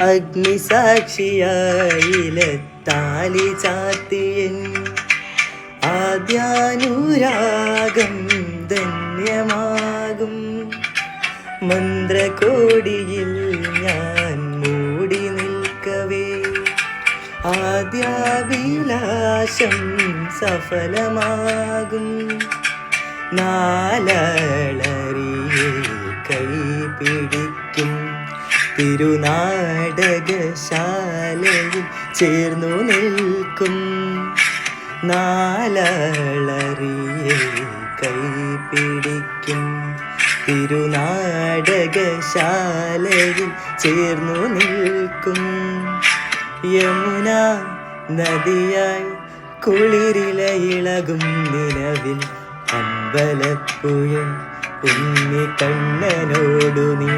അഗ്നിസാക്ഷിയായിലെത്താലി ചാത്തിയൻ ആദ്യാനുരാഗം ധന്യമാകും. മന്ത്രകോടിയിൽ ഞാൻ മൂടി നിൽക്കവേ ആദ്യാഭിലാഷം സഫലമാകും. നാലളറിയെ കൈപിടിക്കും തിരുനാടകശാലയിൽ ചേർന്നു നിൽക്കും. നാലളറിയെ കൈപിടിക്കും തിരുനാടകശാലയിൽ ചേർന്നു നിൽക്കും. യമുന നദിയായി കുളിരിലയിളകും നിലവിൽ അമ്പലപ്പുഴ ഉണ്ണി കണ്ണനോടു നീ